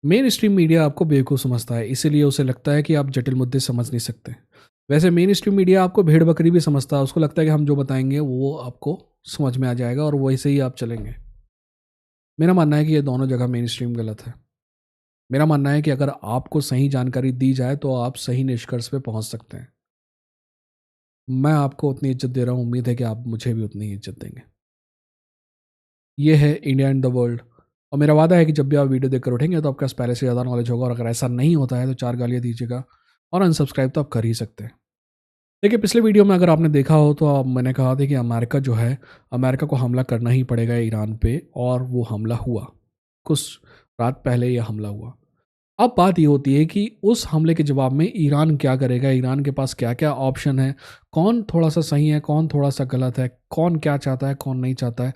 Main stream media आपको बेवकूफ़ समझता है, इसीलिए उसे लगता है कि आप जटिल मुद्दे समझ नहीं सकते। वैसे मेन स्ट्रीम मीडिया आपको भेड़ बकरी भी समझता है, उसको लगता है कि हम जो बताएंगे वो आपको समझ में आ जाएगा और वैसे ही आप चलेंगे। मेरा मानना है कि ये दोनों जगह मेन स्ट्रीम गलत है। मेरा मानना है कि अगर आपको सही जानकारी दी जाए तो आप सही निष्कर्ष पे पहुंच सकते हैं। मैं आपको उतनी इज्जत दे रहा हूँ, उम्मीद है कि आप मुझे भी उतनी ही इज्जत देंगे। ये है इंडिया एंड द वर्ल्ड। और मेरा वादा है कि जब भी आप वीडियो देखकर उठेंगे तो आपके पास पहले से ज़्यादा नॉलेज होगा, और अगर ऐसा नहीं होता है तो 4 गालियाँ दीजिएगा, और अनसब्सक्राइब तो आप कर ही सकते हैं। देखिए, पिछले वीडियो में अगर आपने देखा हो तो मैंने कहा था कि अमेरिका जो है, अमेरिका को हमला करना ही पड़ेगा ईरान पे, और वो हमला हुआ। कुछ रात पहले ये हमला हुआ। अब बात ये होती है कि उस हमले के जवाब में ईरान क्या करेगा, ईरान के पास क्या-क्या ऑप्शन है, कौन थोड़ा-सा सही है, कौन थोड़ा-सा गलत है, कौन क्या चाहता है, कौन नहीं चाहता है,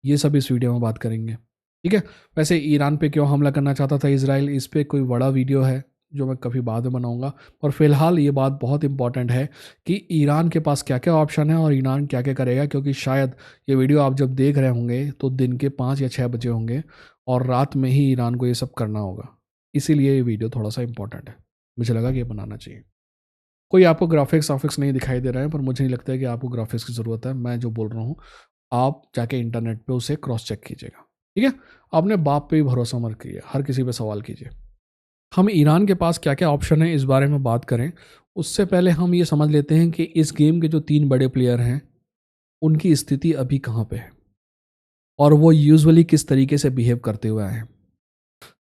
ये सब इस वीडियो में बात करेंगे। ठीक है? वैसे ईरान पे क्यों हमला करना चाहता था इज़राइल, इस पे कोई बड़ा वीडियो है, जो मैं कभी बाद में बनाऊँगा। और फ़िलहाल ये बात बहुत इम्पोर्टेंट है कि ईरान के पास क्या-क्या ऑप्शन है और ईरान क्या-क्या करेगा, क्योंकि शायद ये वीडियो आप जब देख रहे होंगे तो दिन के 5 या 6 बजे होंगे, और रात में ही ईरान को ये सब करना होगा। इसीलिए ये वीडियो थोड़ा-सा इम्पोर्टेंट है। मुझे लगा कि ये बनाना चाहिए। कोई आपको ग्राफ़िक्स-वाफ़िक्स नहीं दिखाई दे रहा है, पर मुझे नहीं लगता है कि आपको ग्राफ़िक्स की ज़रूरत है। मैं जो बोल रहा हूँ, आप जाके इंटरनेट पे उसे क्रॉस चेक कीजिएगा। ठीक है? अपने बाप पे ही भरोसा मत कीजिए, हर किसी पे सवाल कीजिए। हम ईरान के पास क्या-क्या ऑप्शन है, इस बारे में बात करें, उससे पहले हम ये समझ लेते हैं कि इस गेम के जो 3 बड़े प्लेयर हैं, उनकी स्थिति अभी कहाँ पे है, और वो यूजुअली किस तरीके से बिहेव करते हुए आए हैं।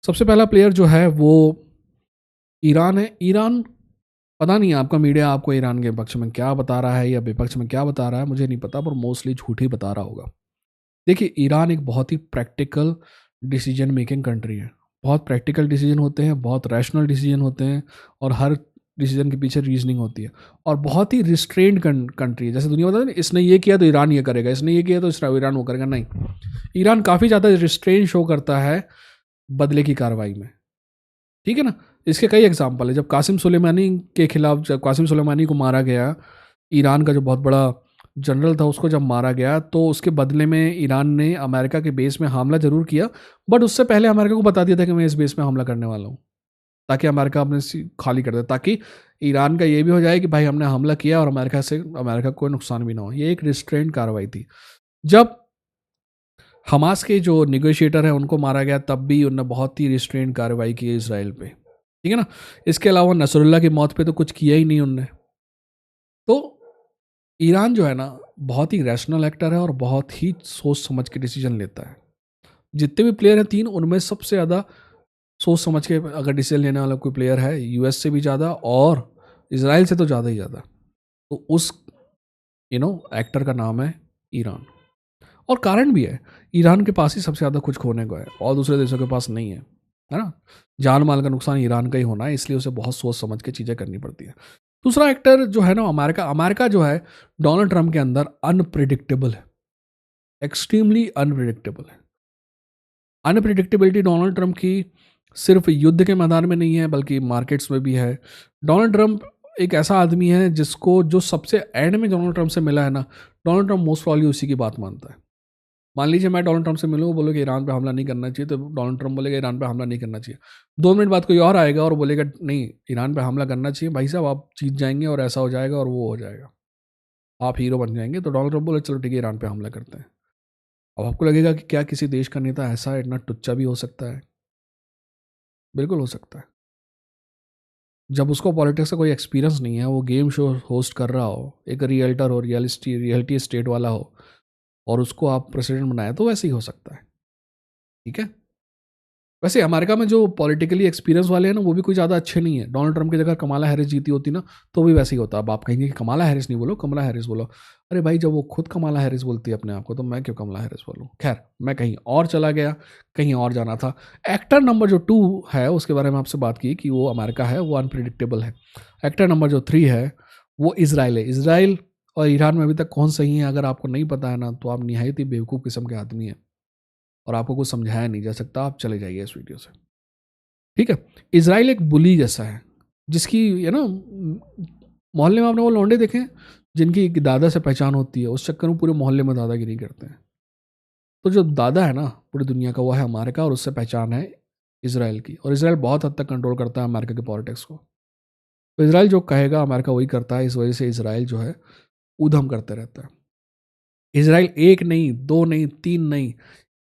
सबसे पहला प्लेयर जो है वो ईरान है। ईरान, पता नहीं आपका मीडिया आपको ईरान के पक्ष में क्या बता रहा है या विपक्ष में क्या बता रहा है, मुझे नहीं पता, पर मोस्टली झूठ ही बता रहा होगा। देखिए, ईरान एक बहुत ही प्रैक्टिकल डिसीजन मेकिंग कंट्री है। बहुत प्रैक्टिकल डिसीजन होते हैं, बहुत रैशनल डिसीजन होते हैं, और हर डिसीजन के पीछे रीजनिंग होती है। और बहुत ही रिस्ट्रेंड कंट्री है। जैसे दुनिया बताती है ना, इसने ये किया तो ईरान ये करेगा, इसने ये किया तो ईरान वो करेगा, नहीं। ईरान काफ़ी ज़्यादा रिस्ट्रेंट शो करता है बदले की कार्रवाई में। ठीक है ना? इसके कई एग्जाम्पल है। जब कासिम सुलेमानी के खिलाफ, जब कासिम सुलेमानी को मारा गया, ईरान का जो बहुत बड़ा जनरल था, उसको जब मारा गया, तो उसके बदले में ईरान ने अमेरिका के बेस में हमला ज़रूर किया, बट उससे पहले अमेरिका को बता दिया था कि मैं इस बेस में हमला करने वाला हूँ, ताकि अमेरिका अपने खाली कर दे, ताकि ईरान का ये भी हो जाए कि भाई हमने हमला किया और अमेरिका को कोई नुकसान भी ना हो। ये एक रिस्ट्रेंट कार्रवाई थी। जब हमास के जो नेगोशिएटर हैं उनको मारा गया, तब भी उन्होंने बहुत ही रिस्ट्रेंट कार्रवाई की है इसराइल पे। ठीक है ना? इसके अलावा नसरुल्लाह की मौत पे तो कुछ किया ही नहीं उनने। तो ईरान जो है ना, बहुत ही रैशनल एक्टर है और बहुत ही सोच समझ के डिसीजन लेता है। जितने भी प्लेयर हैं 3, उनमें सबसे ज़्यादा सोच समझ के अगर डिसीजन लेने वाला कोई प्लेयर है, यूएस से भी ज़्यादा और इज़राइल से तो ज़्यादा ही ज़्यादा, तो उस एक्टर का नाम है ईरान। और कारण भी है, ईरान के पास ही सबसे ज़्यादा कुछ खोने को है और दूसरे देशों के पास नहीं है ना? जान माल का नुकसान ईरान का ही होना है, इसलिए उसे बहुत सोच समझ के चीज़ें करनी पड़ती है। दूसरा एक्टर जो है ना, अमेरिका। अमेरिका जो है, डोनाल्ड ट्रंप के अंदर अनप्रिडिक्टेबल है, एक्सट्रीमली अनप्रिडिक्टेबल है। अनप्रिडिक्टेबिलिटी डोनाल्ड ट्रंप की सिर्फ युद्ध के मैदान में नहीं है, बल्कि मार्केट्स में भी है। डोनाल्ड ट्रंप एक ऐसा आदमी है जिसको, जो सबसे एंड में डोनाल्ड ट्रंप से मिला है ना, डोनाल्ड ट्रंप मोस्ट प्रॉब्ली उसी की बात मानता है। मान लीजिए मैं डोनाल्ड ट्रंप से मिलूँ, वो बोलेगा ईरान पे हमला नहीं करना चाहिए, तो डोनाल्ड ट्रंप बोलेगा ईरान पे हमला नहीं करना चाहिए। 2 मिनट बाद कोई और आएगा और बोलेगा नहीं, ईरान पे हमला करना चाहिए भाई साहब, आप जीत जाएंगे और ऐसा हो जाएगा और वो हो जाएगा, आप हीरो बन जाएंगे। तो डोनाल्ड ट्रंप बोले चलो ठीक है, ईरान पे हमला करते हैं। अब आपको लगेगा कि क्या किसी देश का नेता ऐसा इतना टुच्चा भी हो सकता है? बिल्कुल हो सकता है। जब उसको पॉलिटिक्स का कोई एक्सपीरियंस नहीं है, वो गेम शो होस्ट कर रहा हो, एक रियल्टर हो, रियलिटी स्टेट वाला हो, और उसको आप प्रेसिडेंट बनाए, तो वैसे ही हो सकता है। ठीक है? वैसे अमेरिका में जो पॉलिटिकली एक्सपीरियंस वाले हैं ना, वो भी कोई ज़्यादा अच्छे नहीं है। डोनाल्ड ट्रंप की जगह कमाला हैरिस जीती होती ना, तो भी वैसे ही होता। अब आप कहेंगे कि कमाला हैरिस नहीं बोलो, कमला हैरिस बोलो। अरे भाई, जब वो खुद कमाला हैरिस बोलती है अपने आप को, तो मैं क्यों कमला हैरिस बोलूँ? खैर, मैं कहीं और चला गया, कहीं और जाना था। एक्टर नंबर जो 2 है, उसके बारे में आपसे बात की कि वो अमेरिका है, वो अनप्रिडिक्टेबल है। एक्टर नंबर जो 3 है, वो इज़राइल है। इज़राइल और ईरान में अभी तक कौन सही है, अगर आपको नहीं पता है ना, तो आप निहायत ही बेवकूफ़ किस्म के आदमी हैं, और आपको कुछ समझाया नहीं जा सकता। आप चले जाइए इस वीडियो से। ठीक है? इज़राइल एक बुली जैसा है, जिसकी मोहल्ले में आपने वो लौंडे देखे हैं, जिनकी एक दादा से पहचान होती है, उस चक्कर में पूरे मोहल्ले में दादागिरी करते हैं। तो जो दादा है ना पूरी दुनिया का, वो है अमेरिका, और उससे पहचान है इसराइल की, और इसराइल बहुत हद तक कंट्रोल करता है अमेरिका के पॉलिटिक्स को। तो इसराइल जो कहेगा अमेरिका वही करता है, इस वजह से इसराइल जो है ऊधम करते रहता है। इसराइल एक नहीं, दो नहीं, तीन नहीं,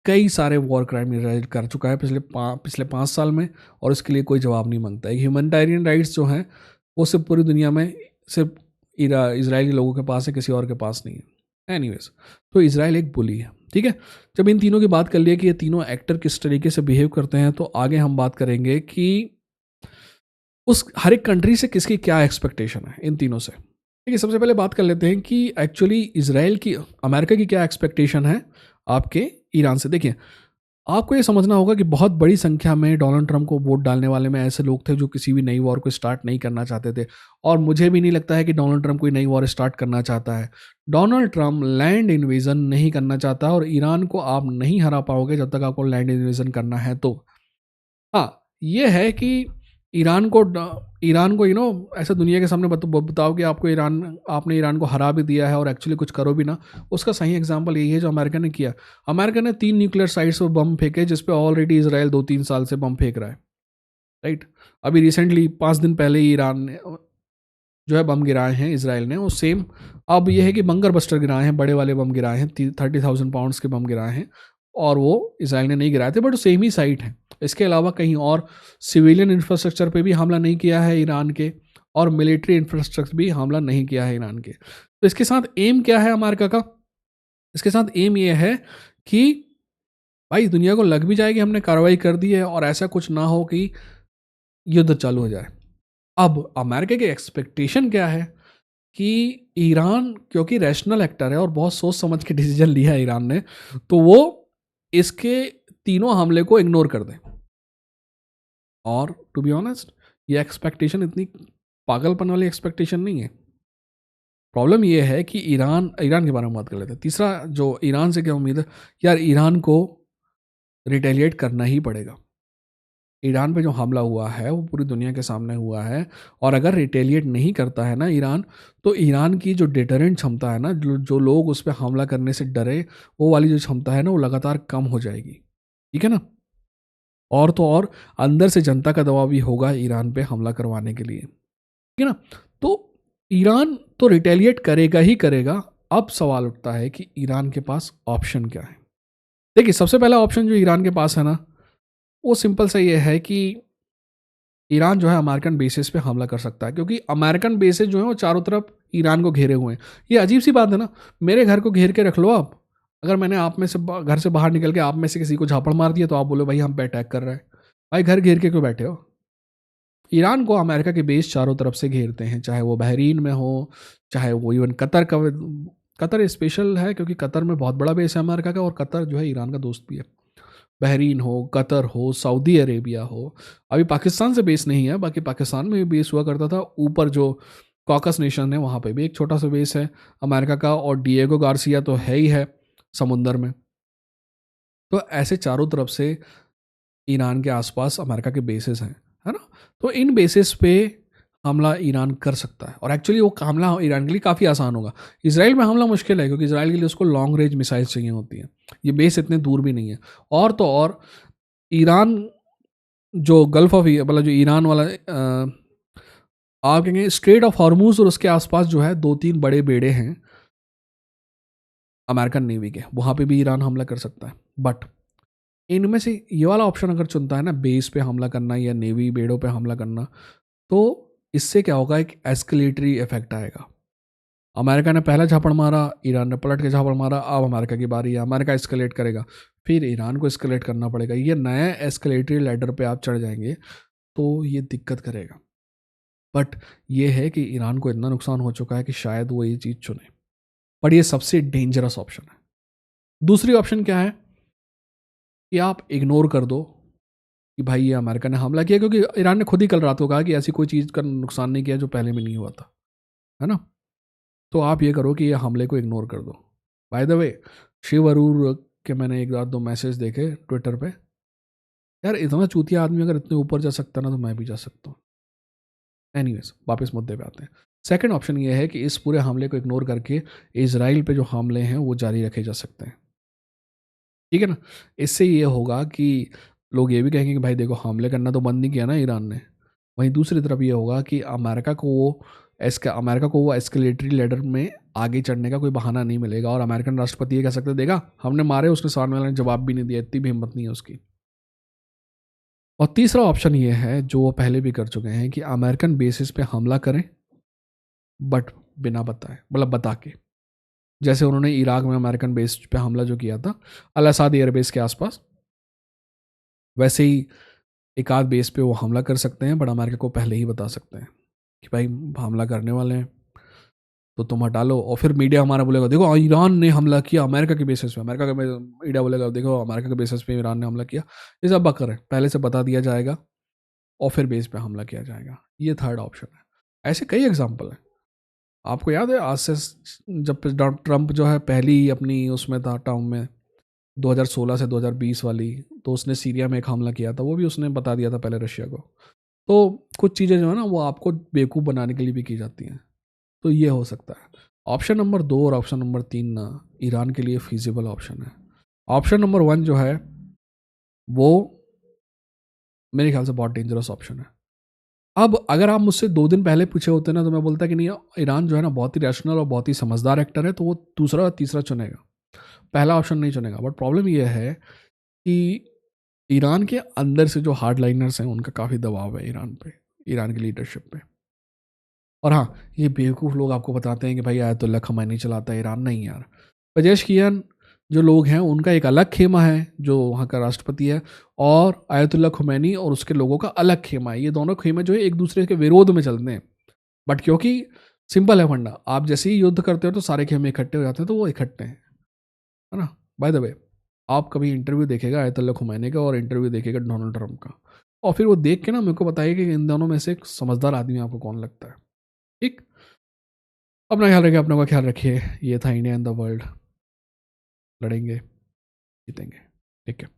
कई सारे वॉर क्राइम इसराइल कर चुका है पिछले 5 साल में, और इसके लिए कोई जवाब नहीं मांगता है। ह्यूमैनिटेरियन राइट्स जो हैं वो सिर्फ पूरी दुनिया में सिर्फ इसराइली लोगों के पास है, किसी और के पास नहीं है। एनीवेज, तो इसराइल एक बुली है, ठीक है। जब इन तीनों की बात कर लिया कि ये तीनों एक्टर किस तरीके से बिहेव करते हैं, तो आगे हम बात करेंगे कि उस हर एक कंट्री से किसकी क्या एक्सपेक्टेशन है इन तीनों से। ठीक है, सबसे पहले बात कर लेते हैं कि एक्चुअली इसराइल की, अमेरिका की क्या एक्सपेक्टेशन है आपके ईरान से। देखिए, आपको ये समझना होगा कि बहुत बड़ी संख्या में डोनाल्ड ट्रंप को वोट डालने वाले में ऐसे लोग थे जो किसी भी नई वॉर को स्टार्ट नहीं करना चाहते थे, और मुझे भी नहीं लगता है कि डोनाल्ड ट्रंप कोई नई वॉर स्टार्ट करना चाहता है। डोनाल्ड ट्रंप लैंड इन्वेजन नहीं करना चाहता, और ईरान को आप नहीं हरा पाओगे जब तक आपको लैंड इन्वेजन करना है। तो हाँ, ये है कि ईरान को ऐसा दुनिया के सामने बताओ कि आपने ईरान को हरा भी दिया है और एक्चुअली कुछ करो भी ना। उसका सही एग्जांपल यही है जो अमेरिका ने किया। अमेरिका ने 3 न्यूक्लियर साइट्स पर बम फेंके, जिस पे ऑलरेडी इसराइल 2-3 साल से बम फेंक रहा है, राइट। अभी रिसेंटली 5 दिन पहले ही ईरान ने जो है बम गिराए हैं इसराइल ने, और सेम अब ये है कि बंकर बस्टर गिराए हैं, बड़े वाले बम गिराए हैं, 30,000 पाउंड्स के बम गिराए हैं, और वो इसराइल ने नहीं गिराए थे, बट सेम ही साइट है। इसके अलावा कहीं और सिविलियन इंफ्रास्ट्रक्चर पे भी हमला नहीं किया है ईरान के, और मिलिट्री इंफ्रास्ट्रक्चर भी हमला नहीं किया है ईरान के। तो इसके साथ एम क्या है अमेरिका का? इसके साथ एम ये है कि भाई दुनिया को लग भी जाएगी हमने कार्रवाई कर दी है, और ऐसा कुछ ना हो कि युद्ध चालू हो जाए। अब अमेरिका की एक्सपेक्टेशन क्या है कि ईरान, क्योंकि रैशनल एक्टर है और बहुत सोच समझ के डिसीजन लिया है ईरान ने, तो वो इसके तीनों हमले को इग्नोर कर दे। और टू बी ऑनेस्ट, ये एक्सपेक्टेशन इतनी पागलपन वाली एक्सपेक्टेशन नहीं है। प्रॉब्लम ये है कि ईरान के बारे में बात कर लेते हैं। तीसरा, जो ईरान से क्या उम्मीद है, यार ईरान को रिटेलिएट करना ही पड़ेगा। ईरान पे जो हमला हुआ है वो पूरी दुनिया के सामने हुआ है, और अगर रिटेलिएट नहीं करता है ना ईरान, तो ईरान की जो डिटरेंट क्षमता है ना, जो लोग उस पर हमला करने से डरे, वो वाली जो क्षमता है ना, वो लगातार कम हो जाएगी, ठीक है ना। और तो और अंदर से जनता का दबाव भी होगा ईरान पे हमला करवाने के लिए, ठीक है ना। तो ईरान तो रिटेलिएट करेगा ही करेगा। अब सवाल उठता है कि ईरान के पास ऑप्शन क्या है। देखिए, सबसे पहला ऑप्शन जो ईरान के पास है ना, वो सिंपल सा ये है कि ईरान जो है अमेरिकन बेसिस पे हमला कर सकता है, क्योंकि अमेरिकन बेसिस जो है वो चारों तरफ ईरान को घेरे हुए हैं। ये अजीब सी बात है ना, मेरे घर को घेर के रख लो आप, अगर मैंने आप में से घर से बाहर निकल के आप में से किसी को झापड़ मार दिया, तो आप बोलो भाई हम पे अटैक कर रहे हैं। भाई घर घेर के क्यों बैठे हो? ईरान को अमेरिका के बेस चारों तरफ से घेरते हैं, चाहे वो बहरीन में हो, चाहे वो इवन कतर स्पेशल है क्योंकि कतर में बहुत बड़ा बेस है अमेरिका का, और कतर जो है ईरान का दोस्त भी है। बहरीन हो, कतर हो, सऊदी अरेबिया हो, अभी पाकिस्तान से बेस नहीं है, बाकी पाकिस्तान में भी बेस हुआ करता था। ऊपर जो कॉकस नेशन है वहाँ पे भी एक छोटा सा बेस है अमेरिका का, और डिएगो गार्सिया तो है ही है समुंदर में। तो ऐसे चारों तरफ से ईरान के आसपास अमेरिका के बेसेस हैं, है ना। तो इन बेसिस पे हमला ईरान कर सकता है, और एक्चुअली वो हमला ईरान के लिए काफ़ी आसान होगा। इसराइल में हमला मुश्किल है, क्योंकि इसराइल के लिए उसको लॉन्ग रेंज मिसाइल्स चाहिए होती हैं, ये बेस इतने दूर भी नहीं है। और तो और ईरान जो गल्फ ऑफ मतलब जो ईरान वाला आप कहेंगे स्ट्रेट ऑफ हॉर्मूज और उसके आसपास जो है 2-3 बड़े बेड़े हैं अमेरिकन नेवी के, वहाँ पे भी ईरान हमला कर सकता है। बट इनमें से ये वाला ऑप्शन अगर चुनता है ना, बेस पे हमला करना या नेवी बेड़ों पे हमला करना, तो इससे क्या होगा, एक एस्केलेटरी इफेक्ट आएगा। अमेरिका ने पहला झापड़ मारा, ईरान ने पलट के झापड़ मारा, अब अमेरिका की बारी है, अमेरिका एस्केलेट करेगा, फिर ईरान को एस्केलेट करना पड़ेगा। ये नया एस्केलेटरी लैडर पे आप चढ़ जाएंगे तो ये दिक्कत करेगा। बट ये है कि ईरान को इतना नुकसान हो चुका है कि शायद वो ये चीज़ चुने, बट ये सबसे डेंजरस ऑप्शन है। दूसरी ऑप्शन क्या है कि आप इग्नोर कर दो कि भाई ये अमेरिका ने हमला किया, क्योंकि ईरान ने खुद ही कल रात को कहा कि ऐसी कोई चीज़ का नुकसान नहीं किया जो पहले में नहीं हुआ था, है ना। तो आप ये करो कि ये हमले को इग्नोर कर दो। By the way, Shiv Aroor के मैंने एक रात 2 मैसेज देखे ट्विटर पे, यार इतना चूतिया आदमी अगर इतने ऊपर जा सकता ना, तो मैं भी जा सकता हूँ। एनीवेज, वापस मुद्दे पे आते हैं। सेकंड ऑप्शन ये है कि इस पूरे हमले को इग्नोर करके इसराइल पे जो हमले हैं वो जारी रखे जा सकते हैं, ठीक है ना। इससे ये होगा कि लोग ये भी कहेंगे कि भाई देखो हमले करना तो बंद नहीं किया ना ईरान ने। वहीं दूसरी तरफ ये होगा कि अमेरिका को वो एस्केलेटरी लेडर में आगे चढ़ने का कोई बहाना नहीं मिलेगा, और अमेरिकन राष्ट्रपति ये कह सकते देखा हमने मारे, उसने सामने वाले ने जवाब भी नहीं दिया, इतनी भी हिम्मत नहीं है उसकी। और तीसरा ऑप्शन ये है जो वो पहले भी कर चुके हैं कि अमेरिकन बेसिस पे हमला करें, बट बिना बताए, मतलब बता के, जैसे उन्होंने इराक में अमेरिकन बेस पे हमला जो किया था अल असाद एयरबेस के आसपास, वैसे ही एक आध बेस पे वो हमला कर सकते हैं, बट अमेरिका को पहले ही बता सकते हैं कि भाई हमला करने वाले हैं तो तुम हटा लो। और फिर मीडिया हमारा बोलेगा देखो ईरान ने हमला किया अमेरिका के बेसिस पे, अमेरिका का मीडिया बोलेगा देखो अमेरिका के बेसिस पे ईरान ने हमला किया। ये सब बकर है, पहले से बता दिया जाएगा और फिर बेस पे हमला किया जाएगा। ये थर्ड ऑप्शन है। ऐसे कई एग्जाम्पल है। आपको याद है आज से जब ट्रंप जो है पहली अपनी उसमें था टर्म में 2016 से 2020 वाली, तो उसने सीरिया में एक हमला किया था, वो भी उसने बता दिया था पहले रशिया को। तो कुछ चीज़ें जो है ना वो आपको बेवकूफ़ बनाने के लिए भी की जाती हैं। तो ये हो सकता है। ऑप्शन नंबर 2 और ऑप्शन नंबर 3 ना ईरान के लिए फीजिबल ऑप्शन है। ऑप्शन नंबर 1 जो है वो मेरे ख्याल से बहुत डेंजरस ऑप्शन है। अब अगर आप मुझसे 2 दिन पहले पूछे होते ना तो मैं बोलता कि नहीं, ईरान जो है ना बहुत ही रैशनल और बहुत ही समझदार एक्टर है, तो वो दूसरा और तीसरा चुनेगा, पहला ऑप्शन नहीं चुनेगा। बट प्रॉब्लम ये है कि ईरान के अंदर से जो हार्ड लाइनर्स हैं उनका काफ़ी दबाव है ईरान पे, ईरान की लीडरशिप पे। और हाँ, ये बेवकूफ़ लोग आपको बताते हैं कि भाई आयतुल्ला खमैनी चलाता है ईरान, नहीं यार। पेजेशकियान जो लोग हैं उनका एक अलग खेमा है जो वहाँ का राष्ट्रपति है, और आयतुल्ला खुमैनी और उसके लोगों का अलग खेमा है। ये दोनों खेमे जो है एक दूसरे के विरोध में चलते हैं, बट क्योंकि सिंपल है फंडा, आप जैसे ही युद्ध करते हो तो सारे खेमे इकट्ठे हो जाते हैं, तो वो इकट्ठे हैं, है ना। बाय द वे, आप कभी इंटरव्यू देखेगा आयतुल्ला खुमैनी का और इंटरव्यू देखेगा डोनाल्ड ट्रंप का, और फिर वो देख के ना मेरे को बताइए कि इन दोनों में से एक समझदार आदमी आपको कौन लगता है। ठीक, अपना ख्याल रखिए, अपना का ख्याल रखिए। ये था इंडिया इन द वर्ल्ड। लड़ेंगे, जीतेंगे। ठीक है।